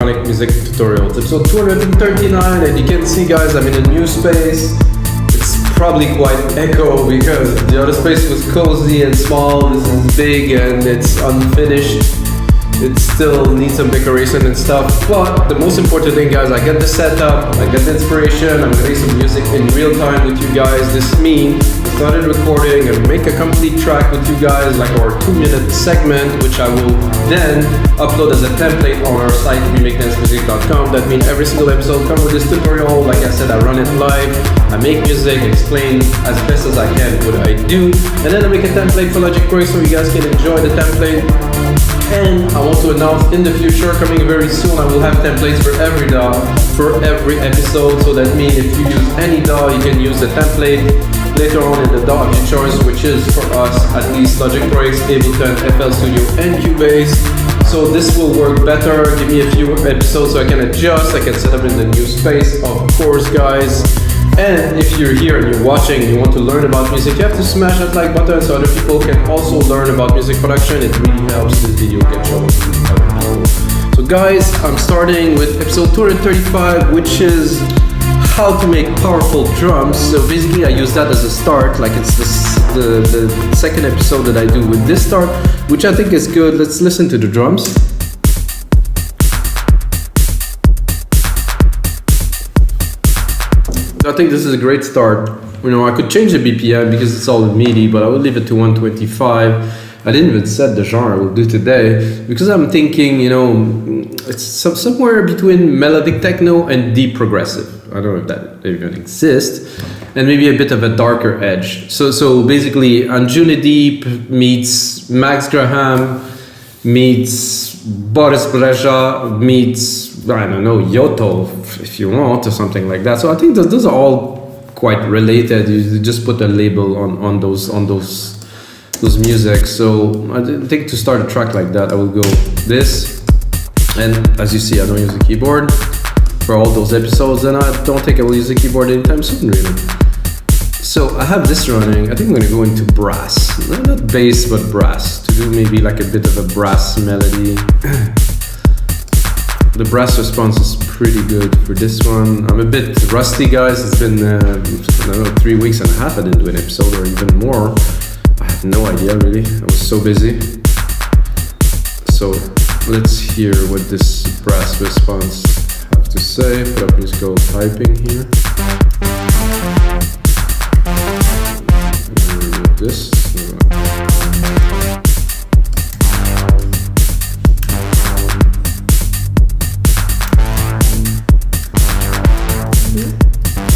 electronic music tutorials, episode 239, and you can see, guys, I'm in a new space. It's probably quite echo because the other space was cozy and small. This is big and it's unfinished. It still needs some decoration and stuff, but the most important thing, guys, I get the setup, I get the inspiration, I'm gonna make some music in real time with you guys. This means I started recording and make a complete track with you guys, like our 2-minute segment, which I will then upload as a template on our site, remakedancemusic.com. That means every single episode comes with this tutorial. Like I said, I run it live, I make music, explain as best as I can what I do, and then I make a template for Logic Pro so you guys can enjoy the template. And I want to announce in the future, coming very soon, I will have templates for every DAW, for every episode. So that means if you use any DAW, you can use the template later on in the DAW of your choice, which is for us at least Logic Pro, Ableton, FL Studio, and Cubase. So this will work better. Give me a few episodes so I can adjust. I can set up in the new space, of course, guys. And if you're here and you're watching and you want to learn about music, you have to smash that like button so other people can also learn about music production. It really helps this video get shown to other people. So guys, I'm starting with episode 235, which is how to make powerful drums. So basically I use that as a start, like it's the second episode that I do with this start, which I think is good. Let's listen to the drums. I think this is a great start. You know, I could change the BPM because it's all MIDI, but I would leave it to 125. I didn't even set the genre I will do today because I'm thinking, you know, it's somewhere between melodic techno and deep progressive. I don't know if that even exists, and maybe a bit of a darker edge. So basically, Anjuna Deep meets Max Graham meets Boris Brejcha meets, I don't know, Yoto, if you want, or something like that. So I think those are all quite related. You just put a label on those music. So I think to start a track like that, I will go this, and as you see, I don't use a keyboard for all those episodes, and I don't think I will use a keyboard anytime soon, really. So I have this running. I think I'm gonna go into brass, not bass, but brass, to do maybe like a bit of a brass melody. The brass response is pretty good for this one. I'm a bit rusty, guys. It's been, I don't know, 3 weeks and a half I didn't do an episode, or even more. I have no idea, really. I was so busy. So let's hear what this brass response have to say. Put up musical typing here. This.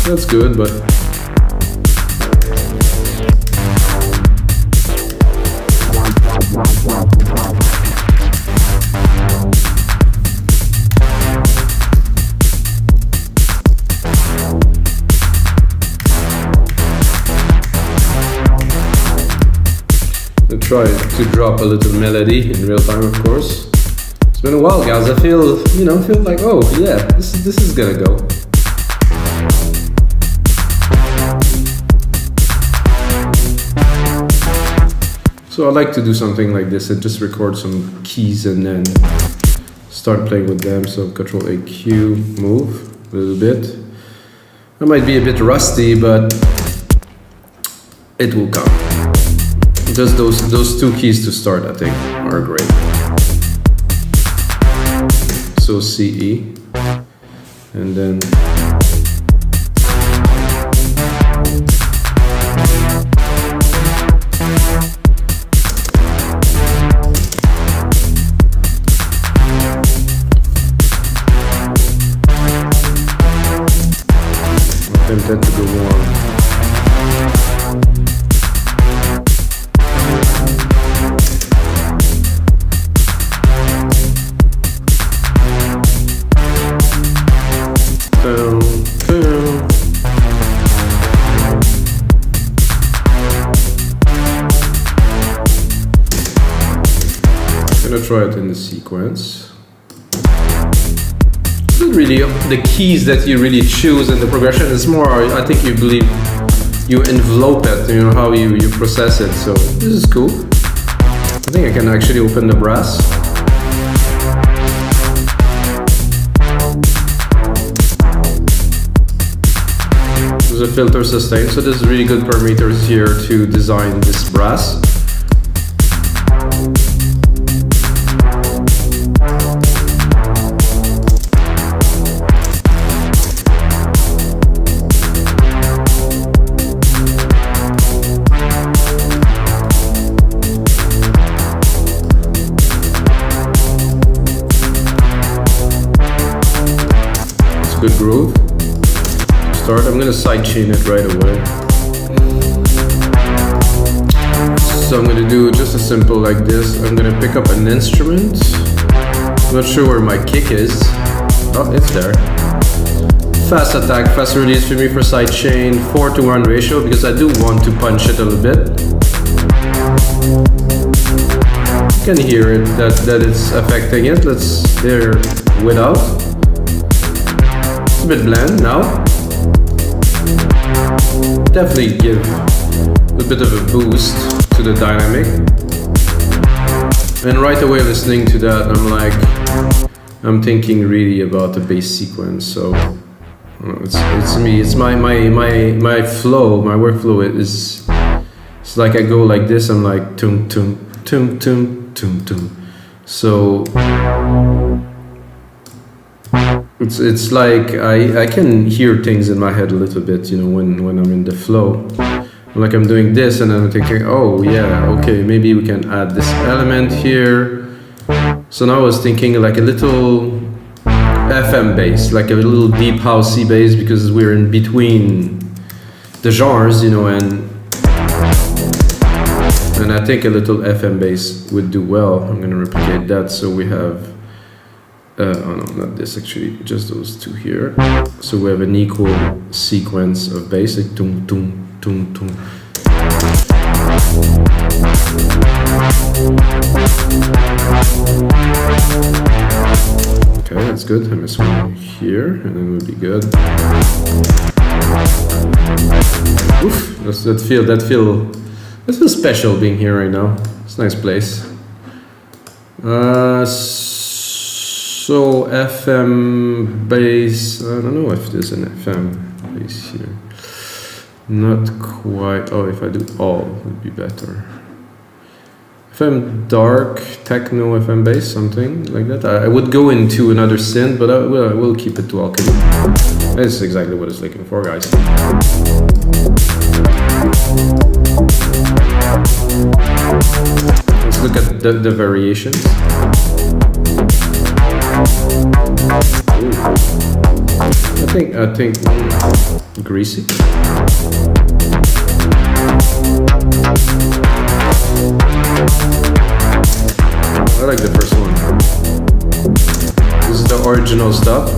That's good, but I try to drop a little melody in real time, of course. It's been a while, guys. I feel like, oh yeah, this is gonna go. So I like to do something like this and just record some keys and then start playing with them. So Control A Q, move a little bit. I might be a bit rusty, but it will come. Just those two keys to start, I think, are great. So C, E, and then tempted to go more. I'm gonna try it in the sequence. Really the keys that you really choose in the progression. Is more, I think you believe you envelope it, you know, how you process it. So this is cool. I think I can actually open the brass. a filter sustain, so there's really good parameters here to design this brass. Good groove. Start. I'm gonna sidechain it right away. So I'm gonna do just a simple like this. I'm gonna pick up an instrument. I'm not sure where my kick is. Oh, it's there. Fast attack, fast release for me for sidechain, 4:1 ratio because I do want to punch it a little bit. You can hear it that it's affecting it. Let's hear without. A bit bland now. Definitely give a bit of a boost to the dynamic. And right away listening to that, I'm thinking really about the bass sequence. So it's me. It's my flow. My workflow is. It's like I go like this. I'm like tum tum tum tum tum tum. So. It's like I can hear things in my head a little bit, you know, when I'm in the flow. Like I'm doing this and I'm thinking, oh yeah, okay, maybe we can add this element here. So now I was thinking like a little FM bass, like a little deep housey bass, because we're in between the genres, you know, and I think a little FM bass would do well. I'm gonna replicate that so we have oh no, not this actually, just those two here. So we have an equal sequence of bass, like tum tum tum tum. Okay, that's good. I miss one here, and then we'll be good. Oof, that feels special being here right now. It's a nice place. So FM bass, I don't know if there's an FM bass here. Not quite. Oh, if I do all, it would be better. FM dark, techno, FM bass, something like that. I would go into another synth, but I will keep it to alchemy. That's exactly what I was looking for, guys. Let's look at the variations. I think greasy. I like the first one. This is the original stuff.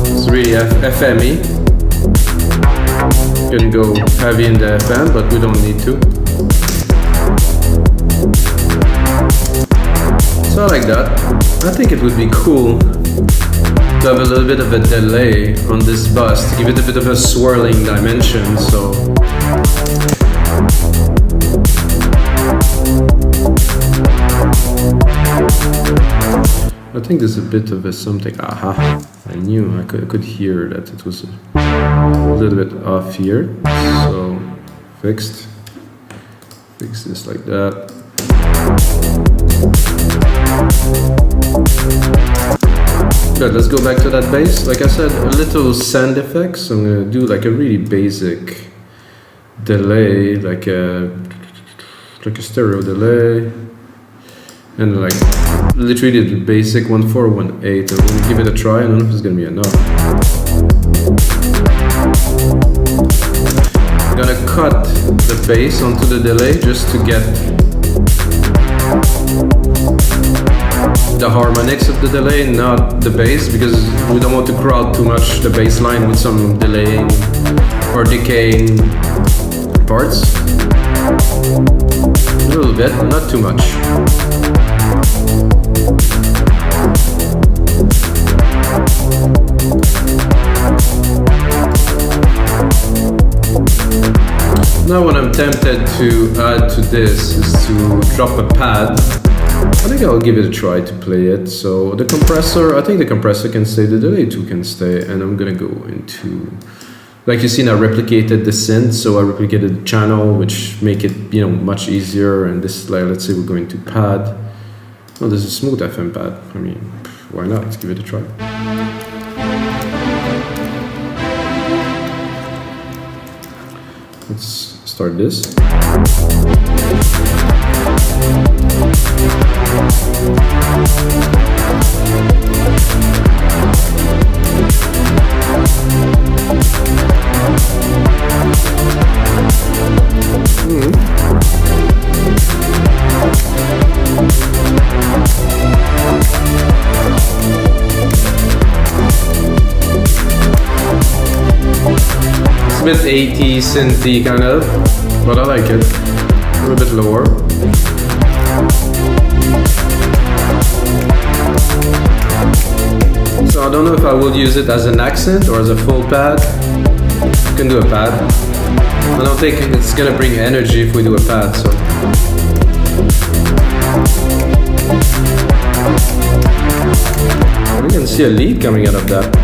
It's really FME. You can go heavy in the FM, but we don't need to. So I like that. I think it would be cool to have a little bit of a delay on this bus to give it a bit of a swirling dimension. So I think there's a bit of a something. Aha! I knew I could hear that it was a little bit off here. So fix this like that. Good, let's go back to that bass. Like I said, a little sand effects. I'm gonna do like a really basic delay, like a stereo delay, and like literally the basic 1/4, 1/8. I'm gonna give it a try. I don't know if it's gonna be enough. I'm gonna cut the bass onto the delay just to get the harmonics of the delay, not the bass, because we don't want to crowd too much the bass line with some delaying or decaying parts. A little bit, not too much. Now what I'm tempted to add to this is to drop a pad I think I'll give it a try to play it. So the compressor, I think the compressor can stay, the delay too can stay, and I'm gonna go into, like you see, I replicated the synth, so I replicated the channel, which make it, you know, much easier. And this, like, let's say we're going to pad. Oh, there's a smooth FM pad. I mean, why not? Let's give it a try. Let's start this. It's a bit 80s synthy kind of, but I like it. A little bit lower. So I don't know if I will use it as an accent or as a full pad. You can do a pad. I don't think it's gonna bring energy if we do a pad, so. We can see a lead coming out of that.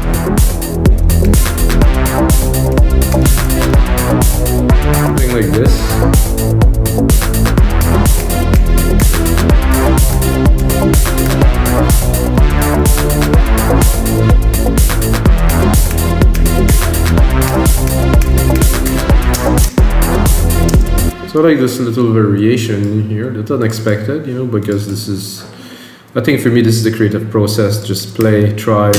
Something like this. So I like this little variation here, that's unexpected, you know, because this is, I think for me this is the creative process, just play, try.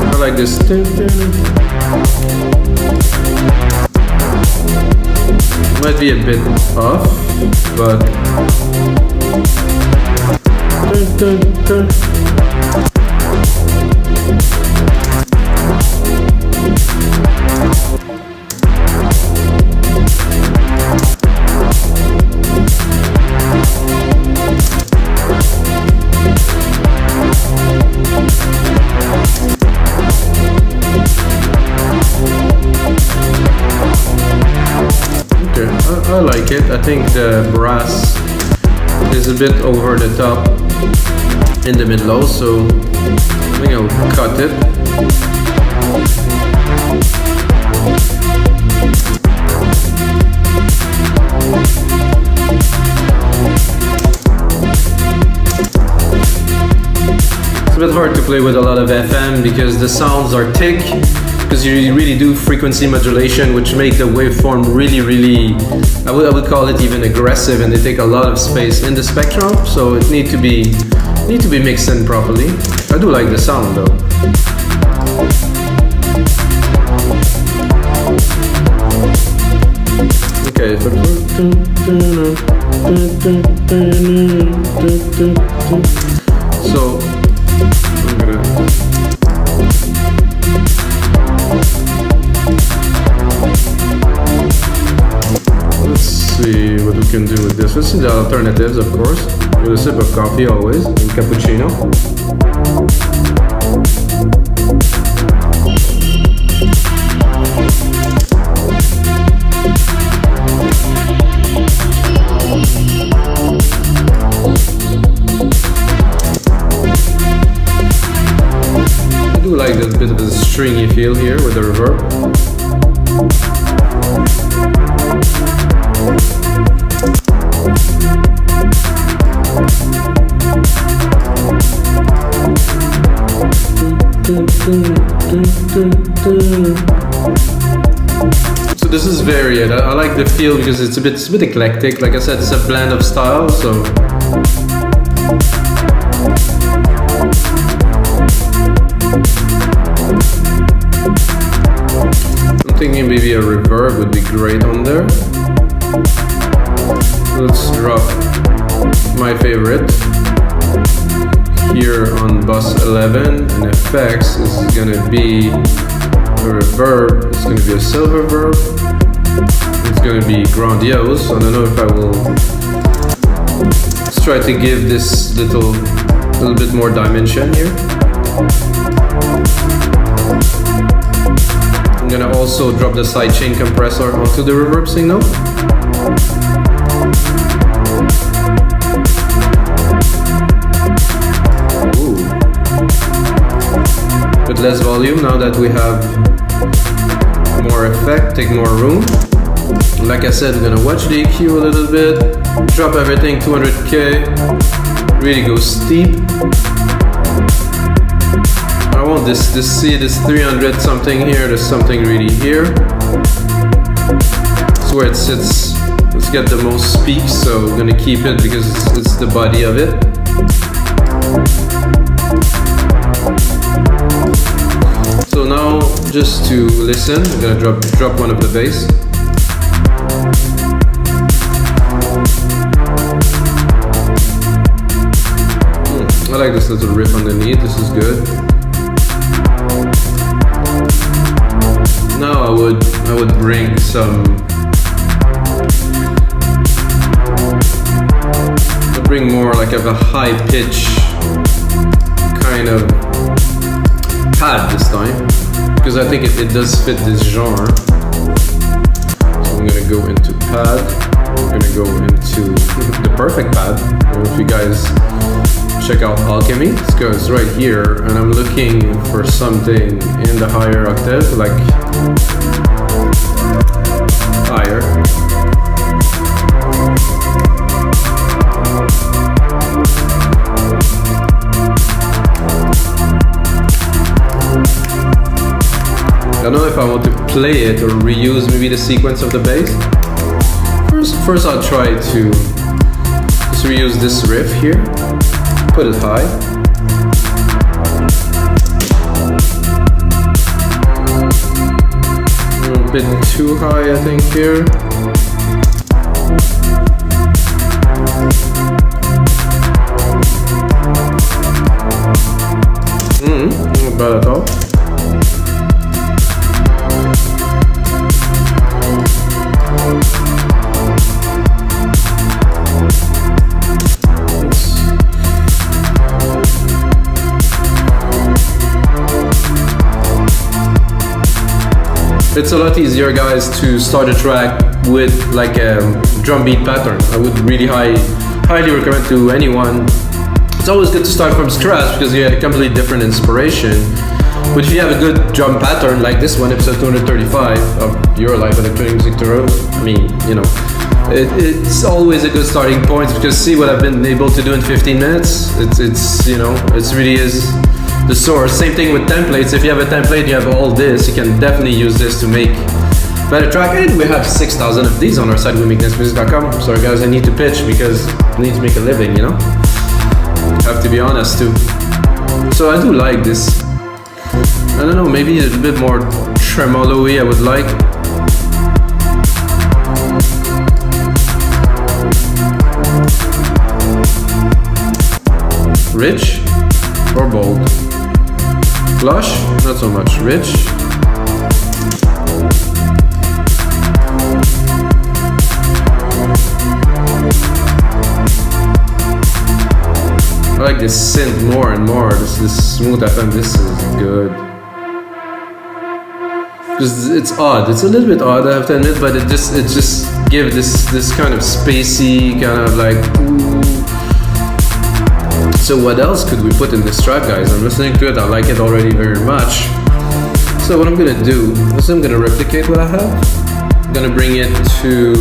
I like this. Might be a bit off, but I like it. I think the brass is a bit over the top in the mid-low, so I think I'll cut it. It's a bit hard to play with a lot of FM because the sounds are thick, because you really do frequency modulation, which make the waveform really, I would call it even aggressive, and they take a lot of space in the spectrum, so it need to be mixed in properly. I do like the sound though. Okay, so I'm gonna. Let's see what we can do with this. Let's see the alternatives, of course. With a sip of coffee always, and cappuccino. I do like this bit of a stringy feel here with the reverb. So this is varied. I like the feel because it's a bit eclectic. Like I said, it's a blend of styles. So I'm thinking maybe a reverb would be great on there. Let's drop my favorite here on bus 11, and effects is gonna be a reverb. It's gonna be a silver verb. It's gonna be grandiose. I don't know if I will. Let's try to give this little bit more dimension here. I'm gonna also drop the sidechain compressor onto the reverb signal. less volume now that we have more effect, take more room. Like I said, we're gonna watch the EQ a little bit, drop everything 200k, really go steep. I want this see this 300 something here, there's something really here. It's where it sits. Let's get the most peaks, so we're gonna keep it because it's the body of it. So now, just to listen, I'm gonna drop one of the bass. I like this little riff underneath, this is good. Now I would bring some, bring more like of a high pitch kind of pad this time, because I think it does fit this genre. So I'm gonna go into pad, I'm gonna go into the perfect pad. I don't know if you guys check out Alchemy, it goes right here, and I'm looking for something in the higher octave, like higher. I don't know if I want to play it or reuse maybe the sequence of the bass. First I'll try to just reuse this riff here, put it high. A bit too high, I think, here. Not bad at all. It's a lot easier, guys, to start a track with like a drum beat pattern. I would really highly recommend to anyone. It's always good to start from scratch because you get a completely different inspiration. But if you have a good drum pattern like this one, episode 235 of Your Life Electronic Music Tutorial, I mean, you know, it's always a good starting point because see what I've been able to do in 15 minutes. It's you know, it really is the source. Same thing with templates. If you have a template, you have all this, you can definitely use this to make better track. And we have 6,000 of these on our site, wemakenicemusic.com. Sorry guys, I need to pitch because I need to make a living, you know? I have to be honest too. So I do like this. I don't know, maybe a little bit more tremolo-y I would like. Rich or bold? Lush, not so much. Rich. I like this synth more and more. This smooth FM, this is good. Because it's odd. It's a little bit odd, I have to admit, but it just gives this kind of spacey kind of like ooh. So what else could we put in this track, guys? I'm listening to it, I like it already very much. So what I'm gonna do is I'm gonna replicate what I have. I'm gonna bring it to,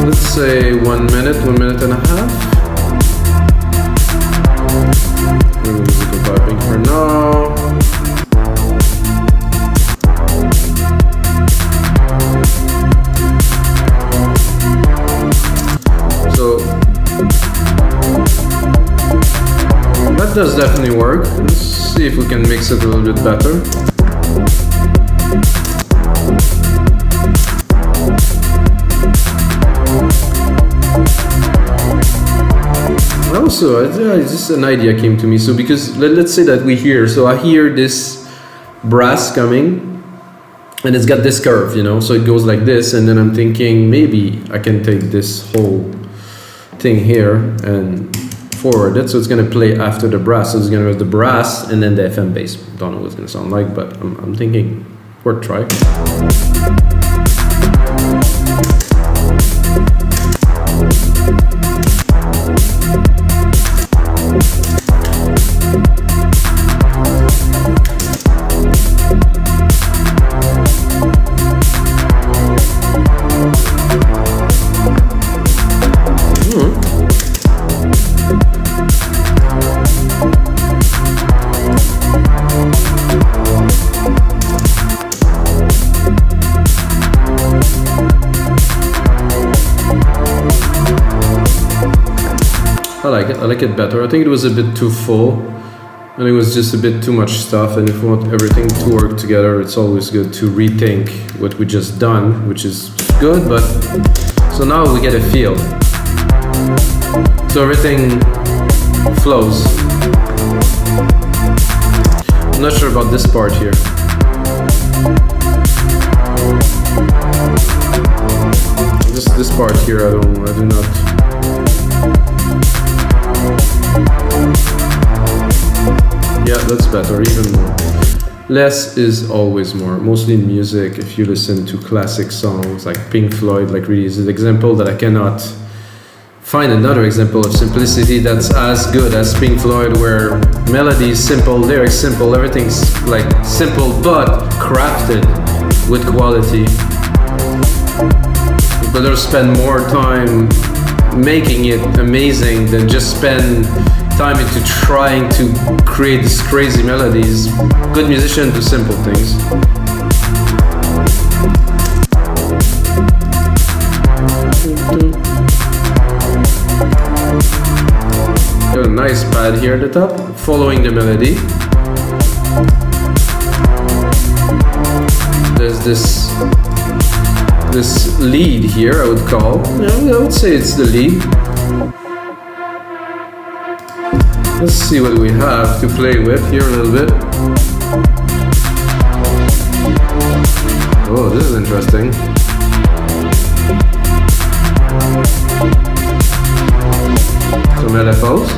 let's say 1 minute and a half. Musical piping for now. So that does definitely work. Let's see if we can mix it a little bit better. Also, just an idea came to me. So because let's say that we hear, so I hear this brass coming and it's got this curve, you know, so it goes like this, and then I'm thinking maybe I can take this whole thing here and forward it, so it's gonna play after the brass. So it's gonna have the brass and then the FM bass. Don't know what it's gonna sound like, but I'm thinking worth try. I like it. I like it better. I think it was a bit too full, and it was just a bit too much stuff. And if we want everything to work together, it's always good to rethink what we just done, which is good. But so now we get a feel. So everything flows. I'm not sure about this part here. This part here, I do not. Yeah, that's better, even more. Less is always more, mostly in music. If you listen to classic songs like Pink Floyd, like really is an example that I cannot find another example of simplicity that's as good as Pink Floyd, where melody is simple, lyrics simple, everything's like simple but crafted with quality. Better spend more time making it amazing than just spend time into trying to create these crazy melodies. Good musicians do simple things. Got a nice pad here at the top, following the melody. There's this lead here, I would call. Yeah, I would say it's the lead. Let's see what we have to play with here a little bit. Oh, this is interesting. Some LFOs.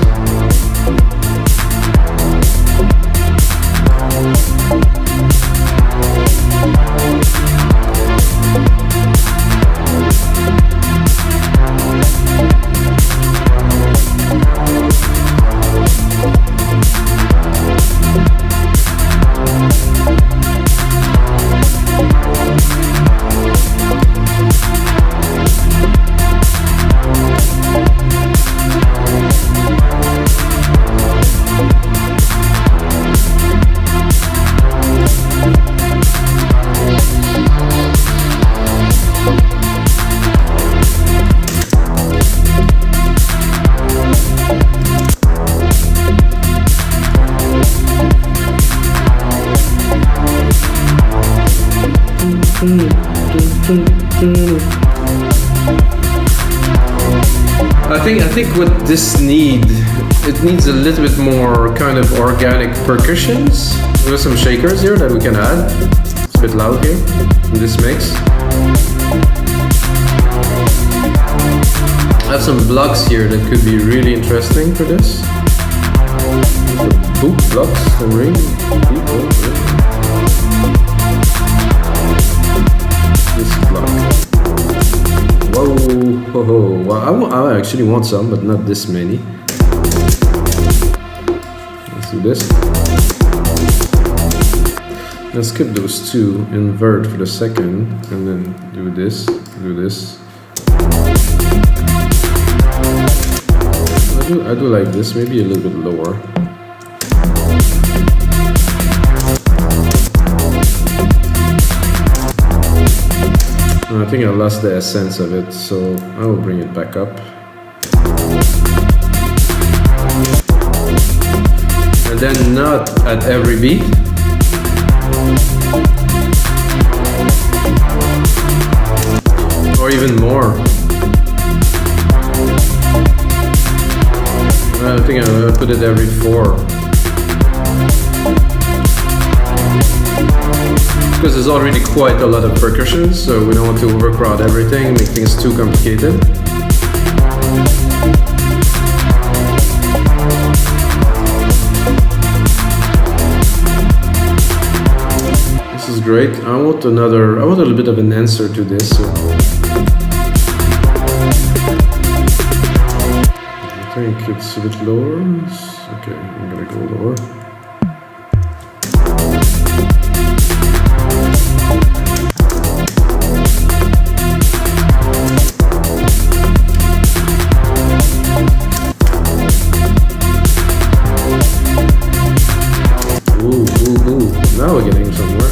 I think what this needs a little bit more kind of organic percussions. There are some shakers here that we can add. It's a bit loud here in this mix. I have some blocks here that could be really interesting for this. Boop blocks, some ring. This block. Whoa, ho, ho. Well, I actually want some, but not this many. Let's do this. Let's skip those two, invert for the second, and then do this, do this. I do like this, maybe a little bit lower. I think I lost the essence of it, so I will bring it back up. And then not at every beat. Or even more. I think I'm gonna put it every 4. Because there's already quite a lot of percussion, so we don't want to overcrowd everything, make things too complicated. This is great. I want a little bit of an answer to this. So I think it's a bit lower. Okay, I'm gonna go lower. Now we're getting somewhere.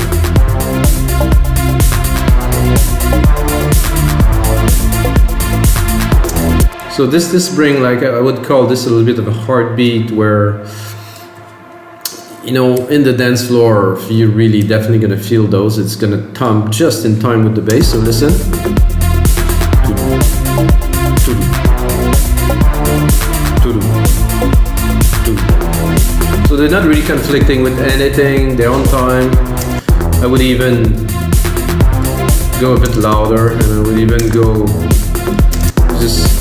So this bring, like, I would call this a little bit of a heartbeat, where, you know, in the dance floor, you're really definitely gonna feel those. It's gonna thump just in time with the bass. So listen. So they're not really conflicting with anything. They're on time. I would even go a bit louder, and I would even go just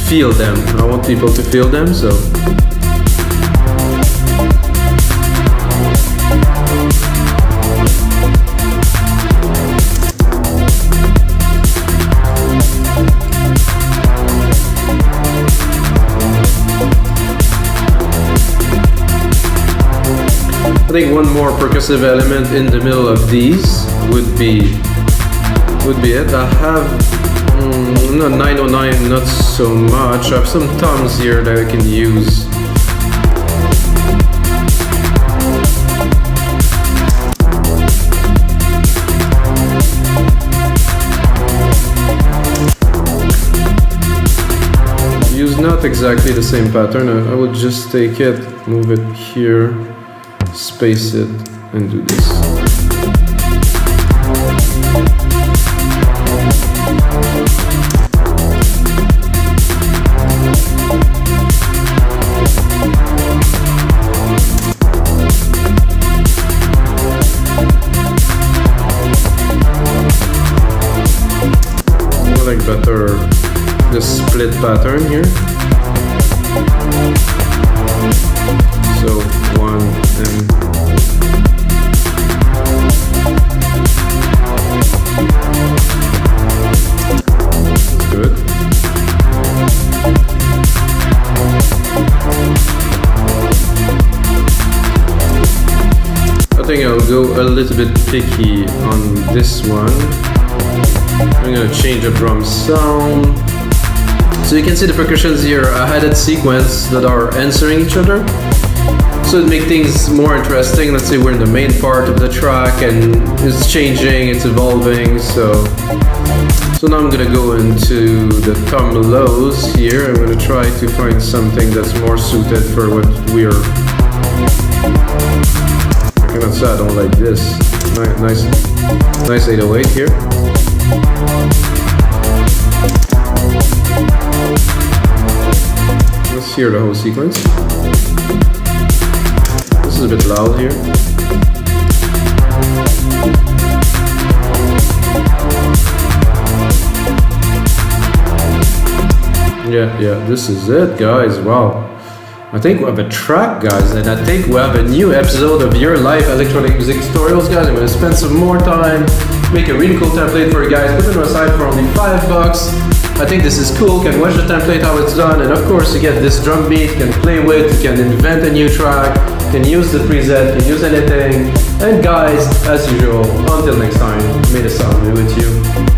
feel them. I want people to feel them, so. I think one more percussive element in the middle of these would be it. I have no 909, not so much. I have some toms here that I can use. Use not exactly the same pattern. I would just take it, move it here, space it, and do this. I like better the split pattern here. So 1 and good. I think I'll go a little bit picky on this one. I'm gonna change the drum sound. So you can see the percussions here, I had a sequence that are answering each other. So it makes things more interesting. Let's say we're in the main part of the track and it's changing, it's evolving. So now I'm gonna go into the thumb lows here. I'm gonna try to find something that's more suited for what we're. I cannot say I don't like this. Nice 808 here. Let's hear the whole sequence. This is a bit loud here. Yeah, this is it, guys. Wow. I think we have a track, guys, and I think we have a new episode of your live electronic music tutorials, guys. I'm gonna spend some more time, make a really cool template for you guys, put it aside for only $5. I think this is cool. Can watch the template, how it's done, and of course you get this drum beat, you can play with, you can invent a new track, you can use the preset, you can use anything. And guys, as usual, until next time, may the sound be with you.